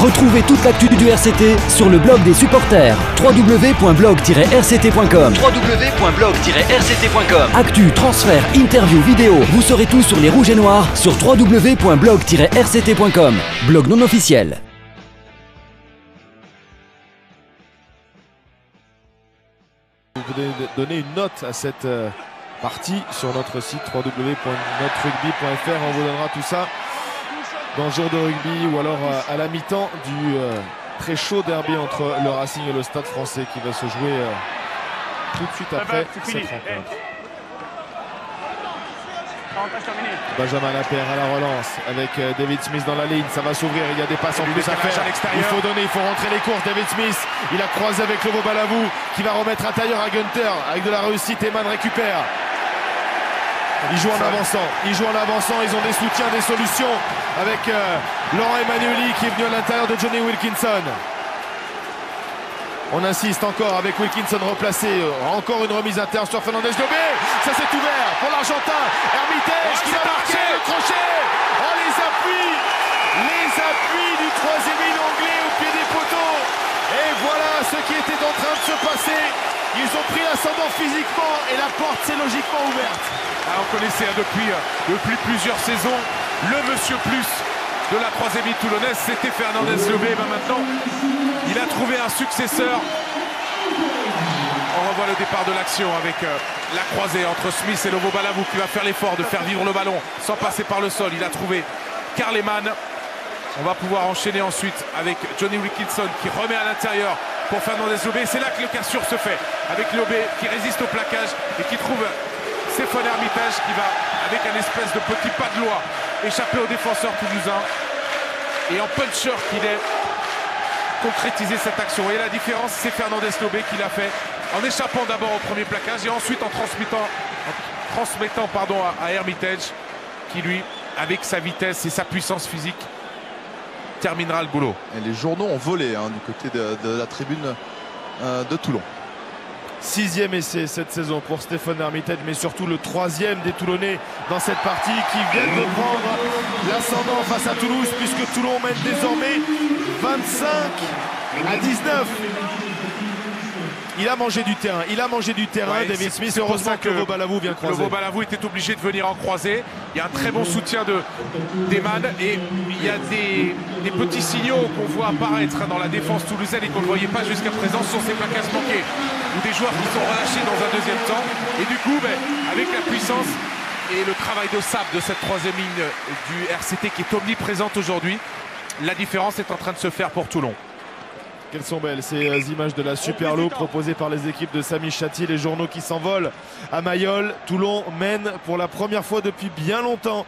Retrouvez toute l'actu du RCT sur le blog des supporters www.blog-rct.com. www.blog-rct.com. Actu, transfert, interview, vidéo, vous saurez tout sur les Rouges et Noirs sur www.blog-rct.com. Blog non officiel. Vous pouvez donner une note à cette partie sur notre site www.notrugby.fr. On vous donnera tout ça dans le jour de rugby ou alors à la mi-temps du très chaud derby entre le Racing et le Stade Français qui va se jouer tout de suite après cette rencontre. Benjamin Lapierre à la relance avec David Smith dans la ligne, ça va s'ouvrir, il y a des passes en plus à faire, il faut donner, il faut rentrer les courses. David Smith, il a croisé avec Lobo Balavou qui va remettre à tailleur à Gunther avec de la réussite. Eman récupère, il joue en avançant, ils ont des soutiens, des solutions avec Laurent Emmanueli qui est venu à l'intérieur de Johnny Wilkinson. On insiste encore avec Wilkinson replacé, encore une remise interne sur Fernandez Lobé, ça s'est ouvert pour l'Argentin, Hermitage qui va marquer le crochet. Oh, les appuis du troisième ligne anglais au pied des poteaux. Et voilà ce qui était en train de se passer. Ils ont pris l'ascendant physiquement et la porte s'est logiquement ouverte. On connaissait depuis plusieurs saisons le monsieur plus de la troisième ligne toulonnaise, c'était Fernandez Lobé. Maintenant, il a trouvé un successeur. On revoit le départ de l'action avec la croisée entre Smith et Lobo Balavou qui va faire l'effort de faire vivre le ballon sans passer par le sol. Il a trouvé Karl Eman. On va pouvoir enchaîner ensuite avec Johnny Wilkinson qui remet à l'intérieur pour Fernandez Lobé. C'est là que le cassure se fait avec Lobé qui résiste au plaquage et qui trouve Stéphane Hermitage qui va, avec un espèce de petit pas de loi, échapper au défenseur toulousain. Et en puncher qu'il est, concrétiser cette action. Et la différence, c'est Fernandez Lobé qui l'a fait en échappant d'abord au premier plaquage et ensuite en transmettant à Hermitage qui, lui, avec sa vitesse et sa puissance physique, terminera le boulot. Et les journaux ont volé du côté de la tribune de Toulon. 6e essai cette saison pour Stéphane Hermitage, mais surtout le 3e des Toulonnais dans cette partie qui viennent de prendre l'ascendant face à Toulouse, puisque Toulon mène désormais 25-19. Il a mangé du terrain, ouais, David Smith. Heureusement que Lobo Balavou vient croiser. Lobo Balavou était obligé de venir en croisé. Il y a un très bon soutien d'Eman et il y a des petits signaux qu'on voit apparaître dans la défense toulousaine et qu'on ne voyait pas jusqu'à présent sur ces plaquages manqués ou des joueurs qui sont relâchés dans un deuxième temps. Et du coup, avec la puissance et le travail de sable de cette troisième ligne du RCT qui est omniprésente aujourd'hui, la différence est en train de se faire pour Toulon. Quelles sont belles ces images de la Superlo proposées par les équipes de Samy Chatti, les journaux qui s'envolent à Mayol. Toulon mène pour la première fois depuis bien longtemps